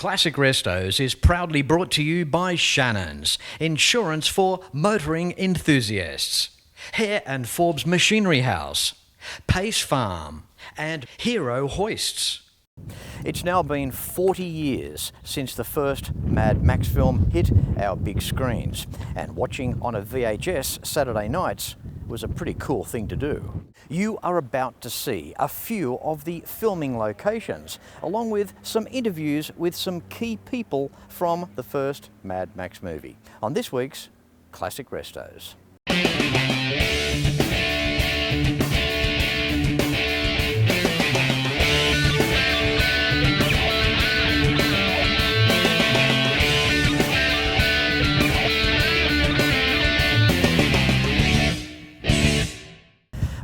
Classic Restos is proudly brought to you by Shannons, insurance for motoring enthusiasts, HARE&FORBES Machinery House, Pace Farm, and Hero Hoists. It's now been 40 years since the first Mad Max film hit our big screens, and watching on a VHS Saturday nights was a pretty cool thing to do. You are about to see a few of the filming locations, along with some interviews with some key people from the first Mad Max movie, on this week's Classic Restos.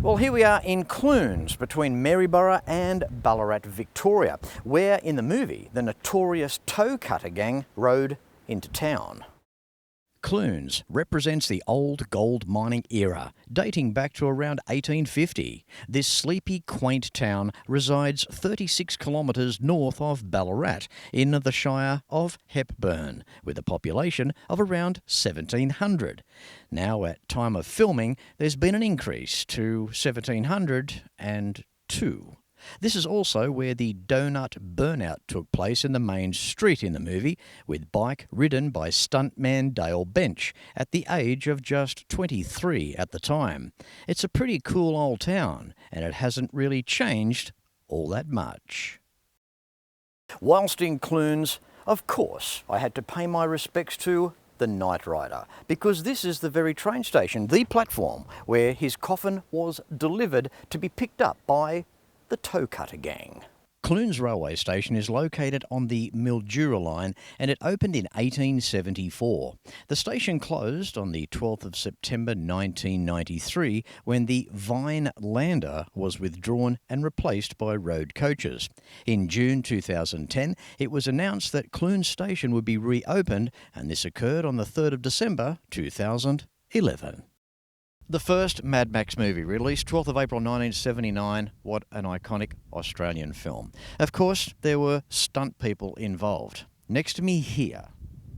Well, here we are in Clunes, between Maryborough and Ballarat, Victoria, where in the movie the notorious toe cutter gang rode into town. Clunes represents the old gold mining era, dating back to around 1850. This sleepy, quaint town resides 36 kilometres north of Ballarat, in the Shire of Hepburn, with a population of around 1,700. Now, at time of filming, there's been an increase to 1,702. This is also where the donut burnout took place in the main street in the movie, with bike ridden by stuntman Dale Bensch at the age of just 23 at the time. It's a pretty cool old town, and it hasn't really changed all that much. Whilst in Clunes, of course, I had to pay my respects to the Night Rider, because this is the very train station, the platform, where his coffin was delivered to be picked up by the toe cutter gang. Clunes railway station is located on the Mildura line, and it opened in 1874. The station closed on the 12th of September 1993 when the Vine Lander was withdrawn and replaced by road coaches. In June 2010, it was announced that Clunes station would be reopened, and this occurred on the 3rd of December 2011. The first Mad Max movie, released 12th of April 1979. What an iconic Australian film. Of course, there were stunt people involved. Next to me here,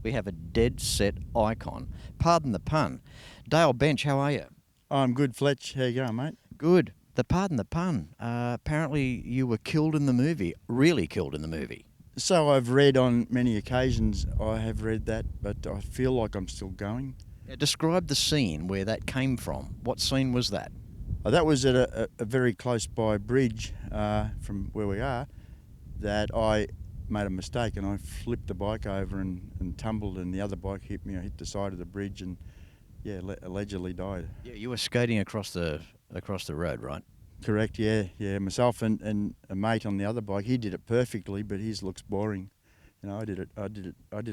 we have a dead-set icon. Pardon the pun. Dale Bensch, how are you? I'm good, Fletch. How you going, mate? Good. Pardon the pun. Apparently you were killed in the movie, really killed in the movie. So I've read on many occasions, I have read that, but I feel like I'm still going. Describe the scene where that came from. What scene was that? That was at a very close by bridge from where we are, that I made a mistake and I flipped the bike over and tumbled, and the other bike hit me. I hit the side of the bridge and, yeah, allegedly died. Yeah, you were skating across the road, right? Correct, yeah. Myself and a mate on the other bike, he did it perfectly, but his looks boring. You know, I did it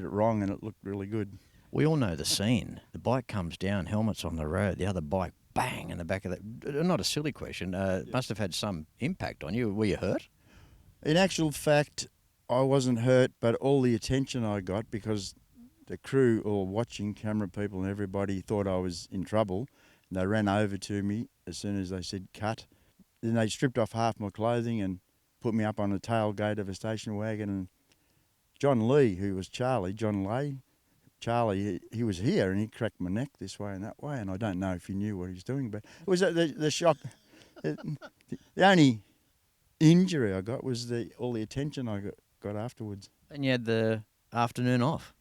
wrong and it looked really good. We all know the scene. The bike comes down, helmet's on the road, the other bike, bang, in the back of that. Not a silly question. Must have had some impact on you. Were you hurt? In actual fact, I wasn't hurt, but all the attention I got, because the crew, all watching, camera people and everybody, thought I was in trouble. And they ran over to me as soon as they said cut. Then they stripped off half my clothing and put me up on the tailgate of a station wagon. And John Lee, who was Charlie, Charlie, he was here and he cracked my neck this way and that way, and I don't know if he knew what he was doing, but it was the shock. The only injury I got was all the attention I got afterwards. And you had the afternoon off?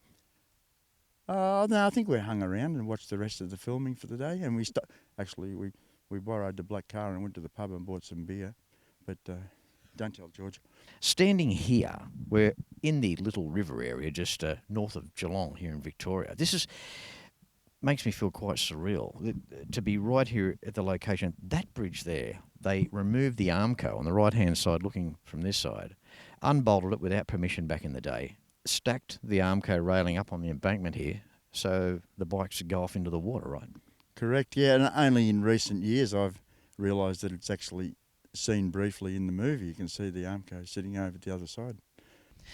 No, I think we hung around and watched the rest of the filming for the day, and we borrowed the black car and went to the pub and bought some beer, but don't tell George. Standing here, we're in the Little River area, just north of Geelong here in Victoria. Makes me feel quite surreal to be right here at the location. That bridge there, they removed the Armco on the right-hand side, looking from this side, unbolted it without permission back in the day, stacked the Armco railing up on the embankment here, so the bikes would go off into the water, right? Correct, yeah, and only in recent years I've realised that it's actually seen briefly in the movie. You can see the Armco sitting over the other side.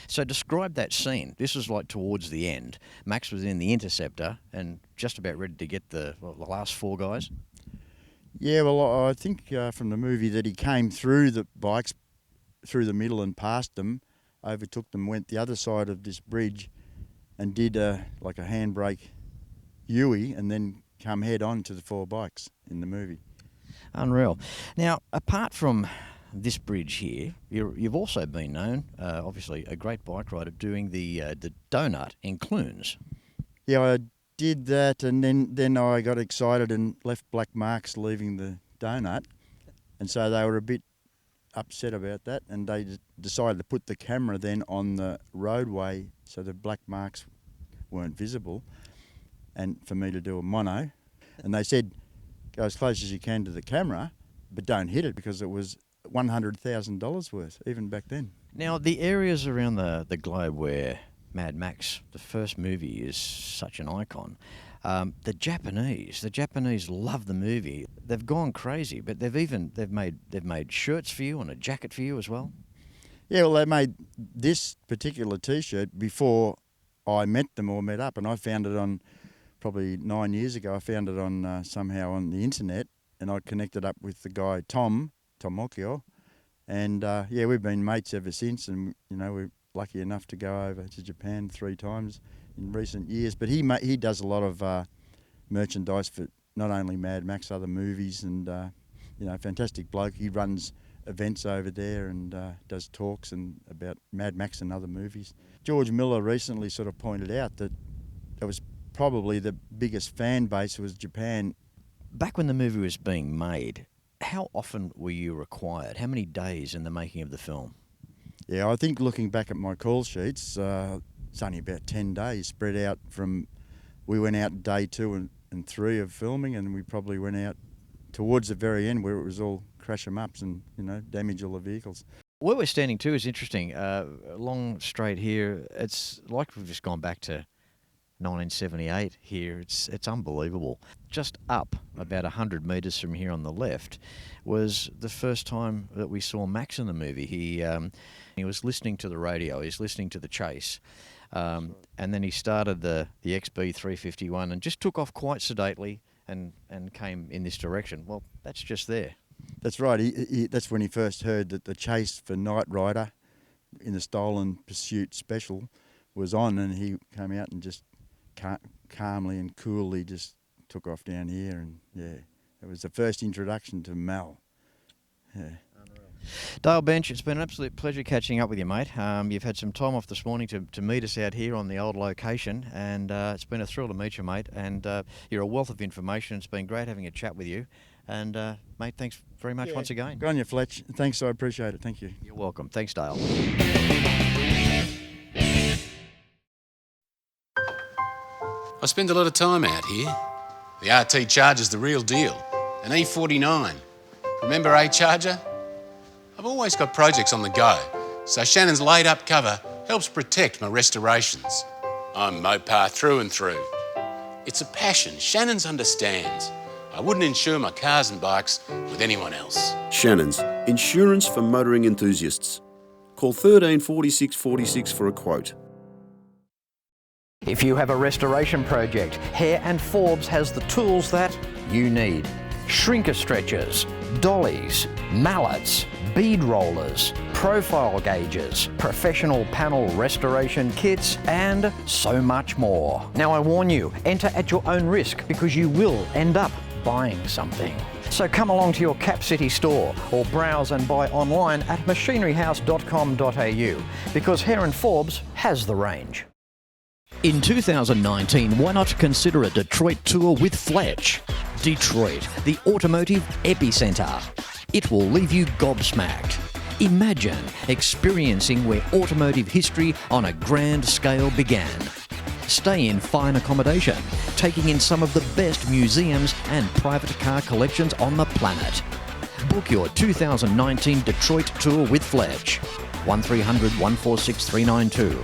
So describe that scene. This was like towards the end. Max was in the Interceptor and just about ready to get the last four guys. Yeah, well, I think from the movie that he came through the bikes, through the middle and past them, overtook them, went the other side of this bridge and did like a handbrake U-ey and then come head on to the 4 bikes in the movie. Unreal. Now, apart from this bridge here, you've also been known, obviously a great bike rider, doing the donut in Clunes. Yeah, I did that, and then I got excited and left black marks leaving the donut, and so they were a bit upset about that, and they decided to put the camera then on the roadway so the black marks weren't visible, and for me to do a mono. And they said, go as close as you can to the camera, but don't hit it, because it was $100,000 worth, even back then. Now, the areas around the globe where Mad Max, the first movie, is such an icon, the Japanese love the movie. They've gone crazy, but they've made shirts for you and a jacket for you as well. Yeah, well, they made this particular T-shirt before I met them or met up, and I found it on, probably 9 years ago, I found it on somehow on the internet, and I connected up with the guy Tom Mocchio, and yeah, we've been mates ever since, and we're lucky enough to go over to Japan 3 times in recent years. But he does a lot of merchandise for not only Mad Max, other movies, and fantastic bloke. He runs events over there and does talks and about Mad Max and other movies. George Miller recently sort of pointed out that it was probably the biggest fan base was Japan. Back when the movie was being made, how often were you required? How many days in the making of the film? Yeah, I think looking back at my call sheets, it's only about 10 days spread out from, we went out day 2 and 3 of filming, and we probably went out towards the very end where it was all crash 'em ups and, damage all the vehicles. Where we're standing too is interesting. Along straight here, it's like we've just gone back to 1978 here. It's unbelievable. Just up about 100 metres from here on the left was the first time that we saw Max in the movie. He was listening to the radio, he was listening to the chase, and then he started the XB 351 and just took off quite sedately and came in this direction. Well, that's just there. That's right. That's when he first heard that the chase for Knight Rider in the Stolen Pursuit special was on, and he came out and just calmly and coolly just took off down here, and yeah, it was the first introduction to Mal. Yeah. Dale Bensch, it's been an absolute pleasure catching up with you, mate. You've had some time off this morning to meet us out here on the old location, and it's been a thrill to meet you, mate. And you're a wealth of information. It's been great having a chat with you. And, mate, thanks very much once again. Good on you, Fletch. Thanks, I appreciate it. Thank you. You're welcome. Thanks, Dale. I spend a lot of time out here. The RT Charger's the real deal. An E49. Remember A-Charger? I've always got projects on the go, so Shannon's laid-up cover helps protect my restorations. I'm Mopar through and through. It's a passion Shannon's understands. I wouldn't insure my cars and bikes with anyone else. Shannons, insurance for motoring enthusiasts. Call 13 46 46 for a quote. If you have a restoration project, HARE&FORBES has the tools that you need. Shrinker stretchers, dollies, mallets, bead rollers, profile gauges, professional panel restoration kits, and so much more. Now I warn you, enter at your own risk because you will end up buying something. So come along to your Cap City store or browse and buy online at machineryhouse.com.au because HARE&FORBES has the range. In 2019, why not consider a Detroit tour with Fletch? Detroit, the automotive epicenter. It will leave you gobsmacked. Imagine experiencing where automotive history on a grand scale began. Stay in fine accommodation, taking in some of the best museums and private car collections on the planet. Book your 2019 Detroit tour with Fletch. 1300 146 392.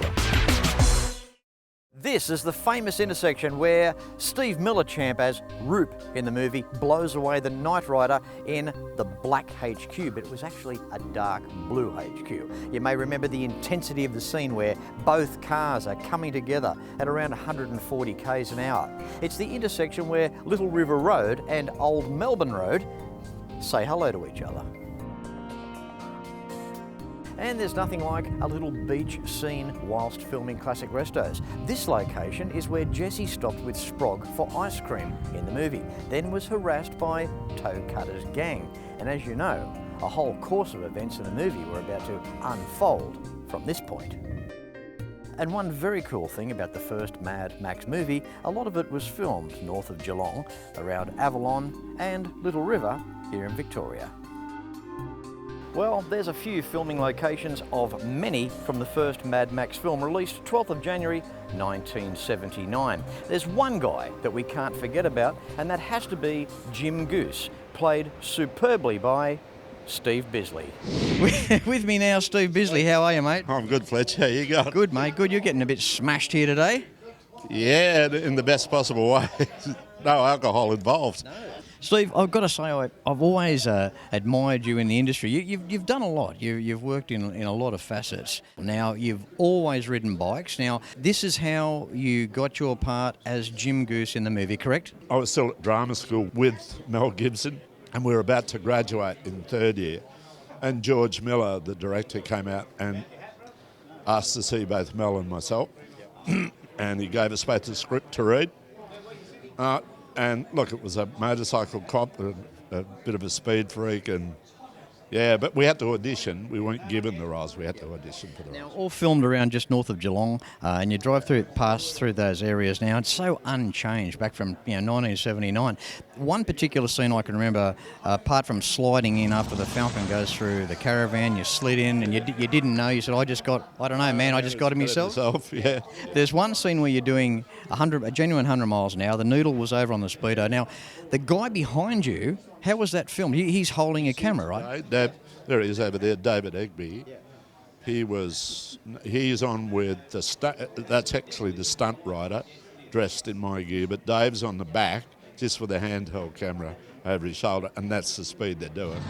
This is the famous intersection where Steve Millerchamp as Roop in the movie blows away the Knight Rider in the black HQ, but it was actually a dark blue HQ. You may remember the intensity of the scene where both cars are coming together at around 140 k's an hour. It's the intersection where Little River Road and Old Melbourne Road say hello to each other. And there's nothing like a little beach scene whilst filming classic Restos. This location is where Jesse stopped with Sprog for ice cream in the movie, then was harassed by Toe Cutter's gang. And as you know, a whole course of events in the movie were about to unfold from this point. And one very cool thing about the first Mad Max movie, a lot of it was filmed north of Geelong, around Avalon and Little River here in Victoria. Well, there's a few filming locations of many from the first Mad Max film, released 12th of January 1979. There's one guy that we can't forget about, and that has to be Jim Goose, played superbly by Steve Bisley. With me now, Steve Bisley. How are you, mate? I'm good, Fletch. How you going? Good, mate. Good. You're getting a bit smashed here today. Yeah, in the best possible way. No alcohol involved. No. Steve, I've got to say, I've always admired you in the industry. You've done a lot. You've worked in a lot of facets. Now, you've always ridden bikes. Now, this is how you got your part as Jim Goose in the movie, correct? I was still at drama school with Mel Gibson, and we were about to graduate in third year. And George Miller, the director, came out and asked to see both Mel and myself. And he gave us both the script to read. And look, it was a motorcycle cop, a bit of a speed freak, and yeah, but we had to audition. We weren't given the roles. We had to audition for the roles. Now, all filmed around just north of Geelong, and you drive past through those areas now. It's so unchanged back from 1979. One particular scene I can remember, apart from sliding in after the Falcon goes through the caravan, you slid in and you didn't know. You said, I just got him myself. Yeah. There's one scene where you're doing a genuine 100 miles an hour. The noodle was over on the speedo. Now, the guy behind you, how was that filmed? He's holding a camera, right? There he is over there, David Egby. Yeah. He's on with that's actually the stunt rider dressed in my gear, but Dave's on the back just with a handheld camera over his shoulder, and that's the speed they're doing.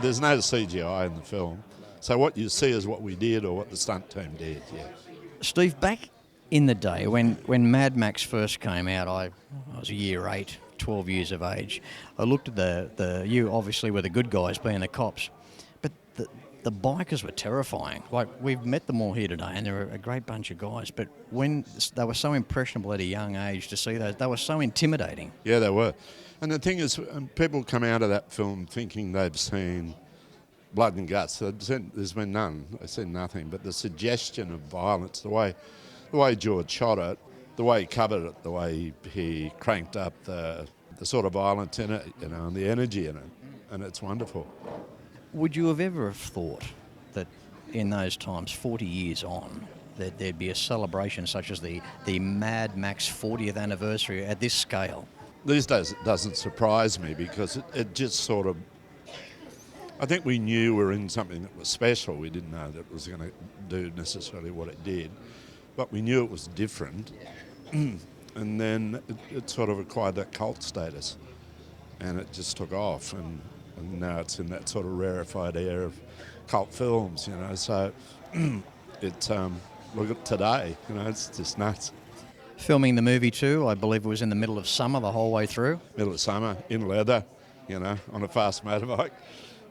There's no CGI in the film, so what you see is what we did or what the stunt team did, yeah. Steve, back in the day when Mad Max first came out, I was a year 8, 12 years of age. I looked at you obviously were the good guys being the cops, but the bikers were terrifying. Like, we've met them all here today, and they're a great bunch of guys, but when they were so impressionable at a young age to see those, they were so intimidating. Yeah, they were. And the thing is, people come out of that film thinking they've seen blood and guts. There's been none. They've seen nothing. But the suggestion of violence, the way George shot it, the way he covered it, the way he cranked up the sort of violence in it, and the energy in it, and it's wonderful. Would you have ever thought that in those times, 40 years on, that there'd be a celebration such as the Mad Max 40th anniversary at this scale? These days it doesn't surprise me because it just sort of, I think we knew we were in something that was special. We didn't know that it was going to do necessarily what it did, but we knew it was different. And then it sort of acquired that cult status, and it just took off, and now it's in that sort of rarefied air of cult films, so look at today, it's just nuts. Filming the movie too, I believe it was in the middle of summer the whole way through. Middle of summer, in leather, on a fast motorbike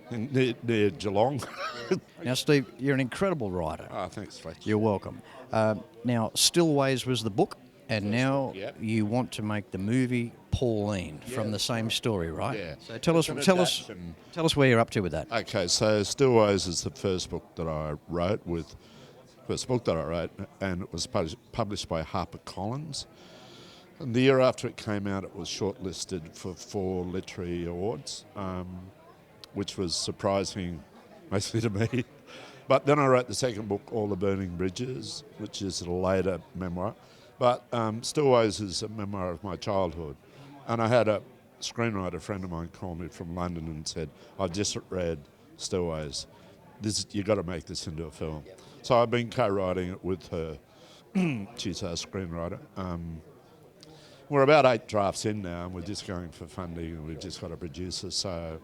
near Geelong. Now, Steve, you're an incredible writer. Oh, thanks, Fletch. You're welcome. Now, Stillways was the book, and now Yep. you want to make the movie Pauline from the same story, right? Yeah. So tell us where you're up to with that. Okay, so Stillways is the first book that I wrote, and it was published by HarperCollins. And the year after it came out, it was shortlisted for 4 literary awards, which was surprising, mostly to me. But then I wrote the second book, All the Burning Bridges, which is a later memoir. But Stillways is a memoir of my childhood. And I had a screenwriter friend of mine call me from London and said, I've just read Stillways. You've got to make this into a film. So I've been co-writing it with her. She's our screenwriter. We're about 8 drafts in now, and we're just going for funding, and we've just got a producer. So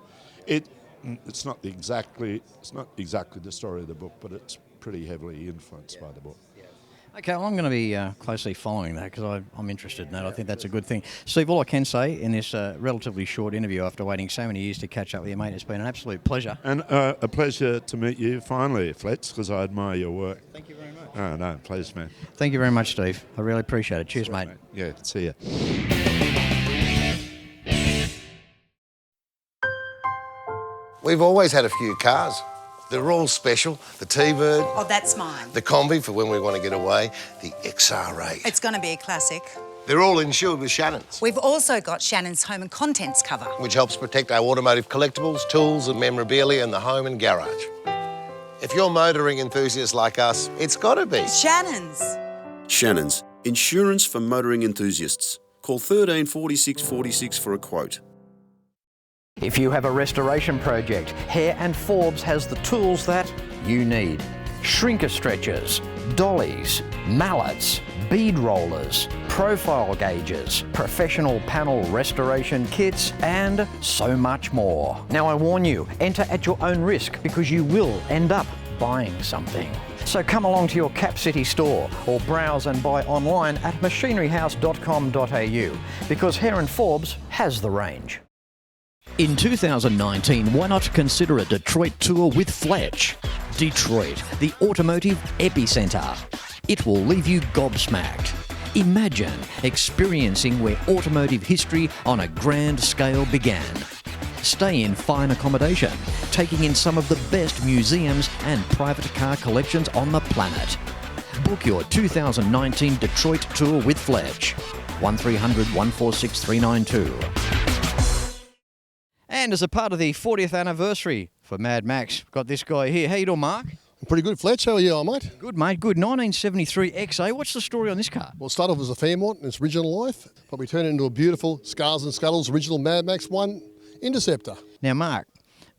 it's not exactly the story of the book, but it's pretty heavily influenced by the book. Okay, well, I'm going to be closely following that because I'm interested in that. I think that's a good thing. Steve, all I can say in this relatively short interview after waiting so many years to catch up with you, mate, it's been an absolute pleasure. And a pleasure to meet you finally, Fletch, because I admire your work. Thank you very much. Oh, no, pleasure, man. Thank you very much, Steve. I really appreciate it. Cheers, mate. Yeah, see ya. We've always had a few cars. They're all special. The T-Bird. Oh, that's mine. The Combi for when we want to get away. The XR8. It's going to be a classic. They're all insured with Shannons, We've also got Shannon's home and contents cover. which helps protect our automotive collectibles, tools and memorabilia in the home and garage. If you're motoring enthusiasts like us, it's got to be. Shannon's. Shannons, insurance for motoring enthusiasts. Call 134646 for a quote. If you have a restoration project, HARE&FORBES has the tools that you need. Shrinker stretchers, dollies, mallets, bead rollers, profile gauges, professional panel restoration kits, and so much more. Now I warn you, enter at your own risk because you will end up buying something. So come along to your Cap City store or browse and buy online at machineryhouse.com.au because HARE&FORBES has the range. In 2019, why not consider a Detroit tour with Fletch? Detroit, the automotive epicenter. It will leave you gobsmacked. Imagine experiencing where automotive history on a grand scale began. Stay in fine accommodation, taking in some of the best museums and private car collections on the planet. Book your 2019 Detroit tour with Fletch. 1300 146 392. And as a part of the 40th anniversary for Mad Max, we've got this guy here. How you doing, Mark? Pretty good, Fletch. How are you, mate? Good, mate. Good. 1973 XA. What's the story on this car? Well, it started off as a Fairmont in its original life, but we turned it into a beautiful Scars and Scuttles original Mad Max 1 Interceptor. Now, Mark,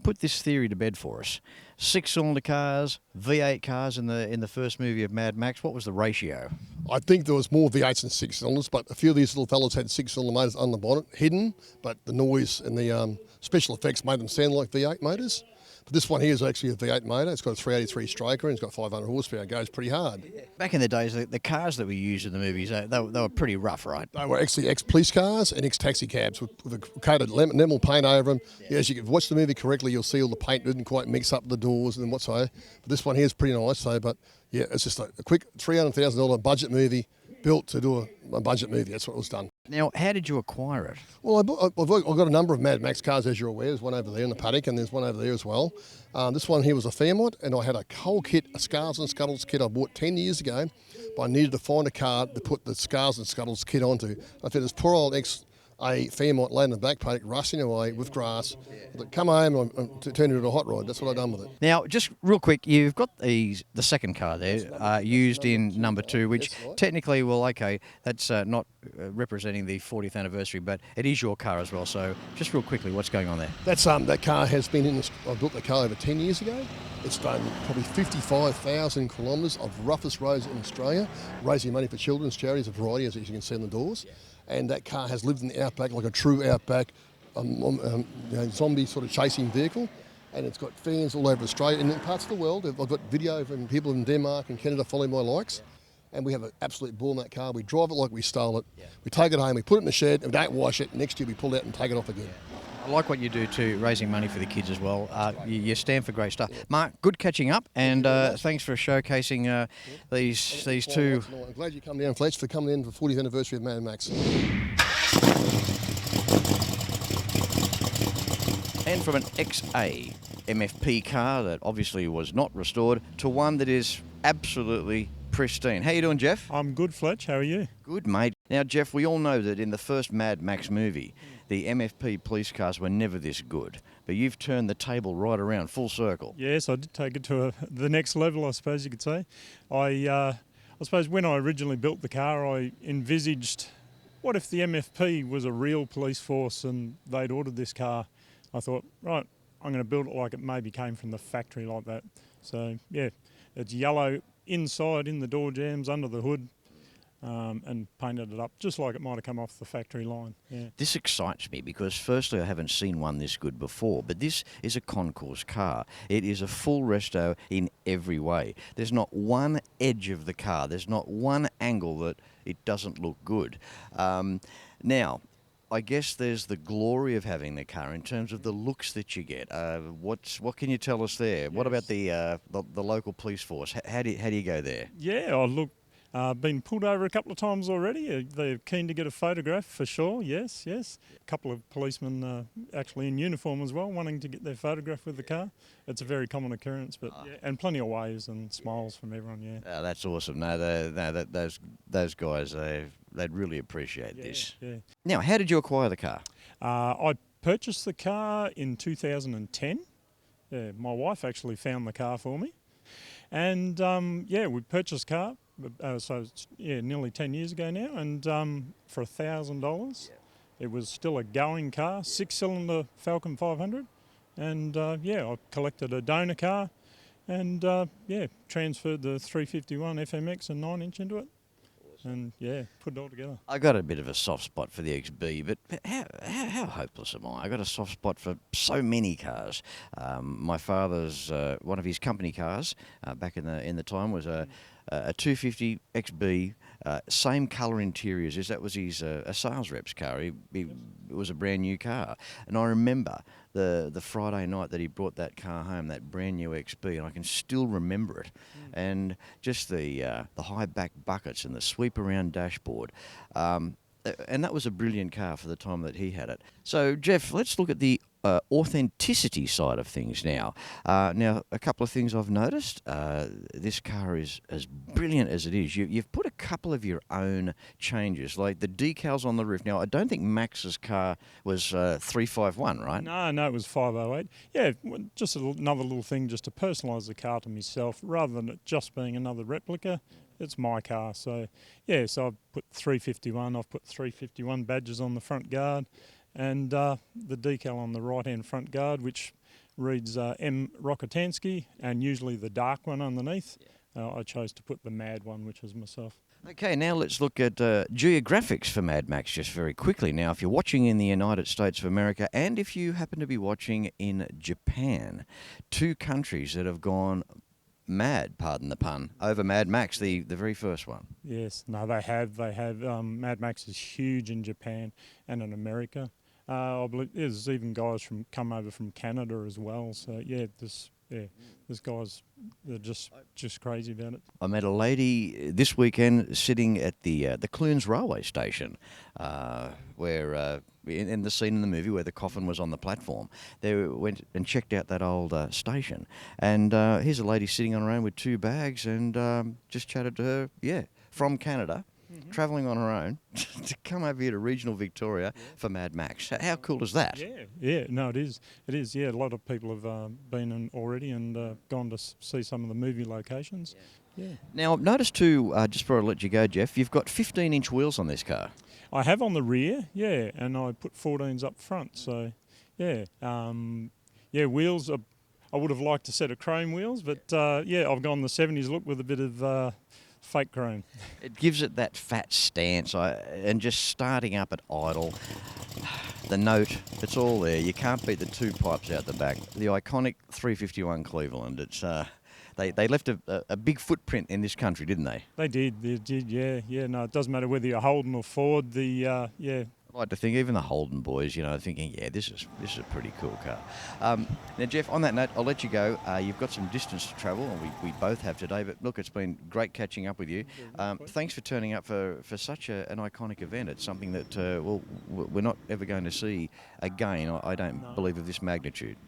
put this theory to bed for us. 6-cylinder cars, V8 cars in the first movie of Mad Max. What was the ratio? I think there was more V8s than 6-cylinders, but a few of these little fellas had 6-cylinder motors on the bonnet, hidden, but the noise and the special effects made them sound like V8 motors. But this one here is actually a V8 motor. It's got a 383 stroker and it's got 500 horsepower. It goes pretty hard. Back in the days, the cars that we used in the movies, they were pretty rough, right? They were actually ex-police cars and ex-taxi cabs with a coated enamel paint over them. Yeah, as you can watch the movie correctly, you'll see all the paint didn't quite mix up the doors and whatsoever. But this one here is pretty nice, though. But yeah, it's just a quick $300,000 budget movie built to do a budget movie. That's what was done. Now, how did you acquire it? Well, I've got a number of Mad Max cars, as you're aware. There's one over there in the paddock, and there's one over there as well. This one here was a Fairmont, and I had a whole kit, a Scars and Scuttles kit I bought 10 years ago, but I needed to find a car to put the Scars and Scuttles kit onto. I found this poor old XA Fairmont laying in the back paddock, rusting away with grass. Come home and turn it into a hot rod. That's what I've done with it. Now, just real quick, you've got the second car there, used in number 2, which technically, well, okay, that's not representing the 40th anniversary, but it is your car as well. So, just real quickly, what's going on there? That's that car has been in. I built the car over 10 years ago. It's done probably 55,000 kilometres of roughest roads in Australia, raising money for children's charities, a variety, as you can see on the doors. And that car has lived in the outback like a true outback zombie sort of chasing vehicle, and it's got fans all over Australia and in parts of the world. I've got video from people in Denmark and Canada following my likes, and we have an absolute ball in that car. We drive it like we stole it. We take it home, we put it in the shed, and we don't wash it. Next year we pull it out and take it off again. I like what you do too, raising money for the kids as well. You stand for great stuff. Mark, good catching up, and thanks for showcasing these two. I'm glad you come down, Fletch, for coming in for the 40th anniversary of Mad Max. And from an XA MFP car that obviously was not restored to one that is absolutely pristine. How you doing, Jeff? I'm good, Fletch. How are you? Good, mate. Now, Jeff, we all know that in the first Mad Max movie, the MFP police cars were never this good. But you've turned the table right around, full circle. Yes, I did take it to the next level, I suppose you could say. I suppose when I originally built the car, I envisaged, what if the MFP was a real police force and they'd ordered this car? I thought, right, I'm going to build it like it maybe came from the factory like that. So, yeah, it's yellow inside in the door jambs, under the hood. and painted it up just like it might have come off the factory line. Yeah. This excites me because firstly I haven't seen one this good before, but this is a concourse car. It is a full resto in every way. There's not one edge of the car, there's not one angle that it doesn't look good. Now, I guess there's the glory of having the car in terms of the looks that you get. What can you tell us there? Yes. What about the local police force? How do you go there? Yeah, look, been pulled over a couple of times already. They're keen to get a photograph for sure. Yes. A couple of policemen actually in uniform as well, wanting to get their photograph with the car. It's a very common occurrence, but and plenty of waves and smiles from everyone. Yeah. That's awesome. Those guys, they'd really appreciate this. Yeah. Now, how did you acquire the car? I purchased the car in 2010. Yeah, my wife actually found the car for me, and we purchased the car. So it's nearly 10 years ago now, and for $1,000, it was still a going car, 6-cylinder Falcon 500, and I collected a donor car, and transferred the 351 FMX and 9-inch into it. And put it all together. I got a bit of a soft spot for the XB, but how hopeless am I? I got a soft spot for so many cars. My father's one of his company cars back in the time was a 250 XB, same colour interiors as that was his a sales rep's car. It was a brand new car, and I remember the Friday night that he brought that car home, that brand new XB, and I can still remember it. And just the high back buckets and the sweep around dashboard. And that was a brilliant car for the time that he had it. So, Jeff, let's look at the authenticity side of things now. Now, a couple of things I've noticed. This car is as brilliant as it is. You've put a couple of your own changes, like the decals on the roof. Now, I don't think Max's car was 351, right? No, it was 508. Yeah, just another little thing just to personalise the car to myself, rather than it just being another replica. It's my car, so so I've put 351. I've put 351 badges on the front guard, and the decal on the right-hand front guard, which reads M. Rokotansky, and usually the dark one underneath. I chose to put the Mad one, which is myself. Okay, now let's look at geographics for Mad Max just very quickly. Now, if you're watching in the United States of America, and if you happen to be watching in Japan, two countries that have gone mad, pardon the pun, over Mad Max, the very first one. Yes, no, they have. Mad Max is huge in Japan and in America. I believe there's even guys come over from Canada as well. So there's guys that are just crazy about it. I met a lady this weekend sitting at the Clunes railway station, where in the scene in the movie where the coffin was on the platform. They went and checked out that old station, and here's a lady sitting on her own with two bags, and just chatted to her. From Canada. Travelling on her own to come over here to regional Victoria for Mad Max. How cool is that? No, it is. It is, a lot of people have been in already and gone to see some of the movie locations. Now, I've noticed too, just before I let you go, Jeff, you've got 15-inch wheels on this car. I have on the rear, and I put 14s up front, so, wheels are, I would have liked a set of chrome wheels, but, I've gone the 70s look with a bit of fake chrome. It gives it that fat stance, and just starting up at idle, the note, it's all there. You can't beat the two pipes out the back. The iconic 351 Cleveland, it's they left a big footprint in this country, didn't they? They did, no, it doesn't matter whether you're Holden or Ford, I like to think even the Holden boys, thinking, this is a pretty cool car. Now, Jeff, on that note, I'll let you go. You've got some distance to travel, and we both have today. But look, it's been great catching up with you. Thanks for turning up for such an iconic event. It's something that we're not ever going to see again. I don't believe of this magnitude.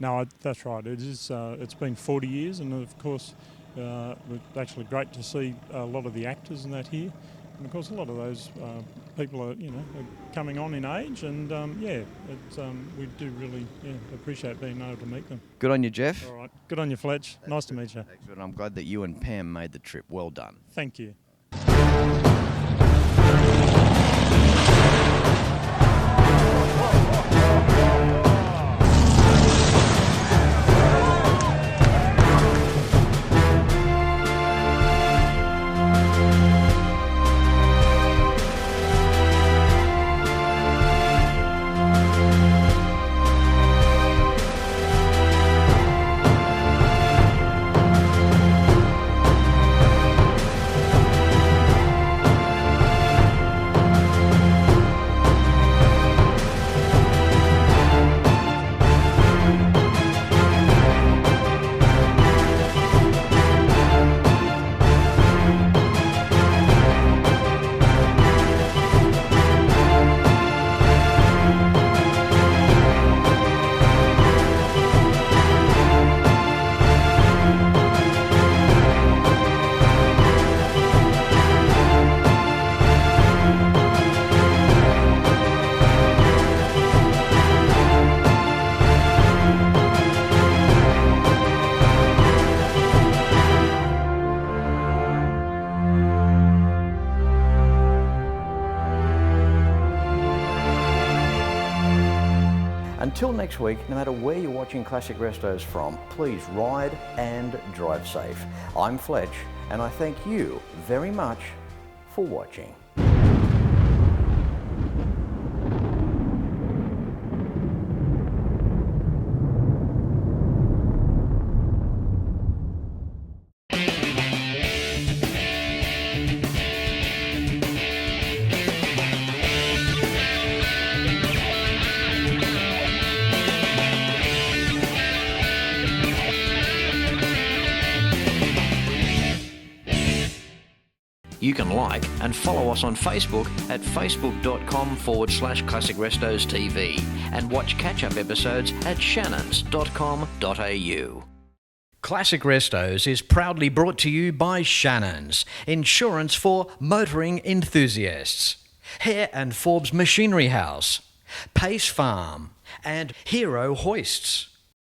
No, that's right. It is. It's been 40 years, and of course, it's actually great to see a lot of the actors and that here. And of course, a lot of those people are, are coming on in age, and we do really appreciate being able to meet them. Good on you, Jeff. All right, good on you, Fletch. Nice to meet you. Excellent. I'm glad that you and Pam made the trip. Well done. Thank you. Until next week, no matter where you're watching Classic Restos from, please ride and drive safe. I'm Fletch, and I thank you very much for watching. You can like and follow us on Facebook at facebook.com/ClassicRestosTV and watch catch-up episodes at shannons.com.au. Classic Restos is proudly brought to you by Shannons, insurance for motoring enthusiasts, HARE&FORBES Machinery House, Pace Farm, and Hero Hoists.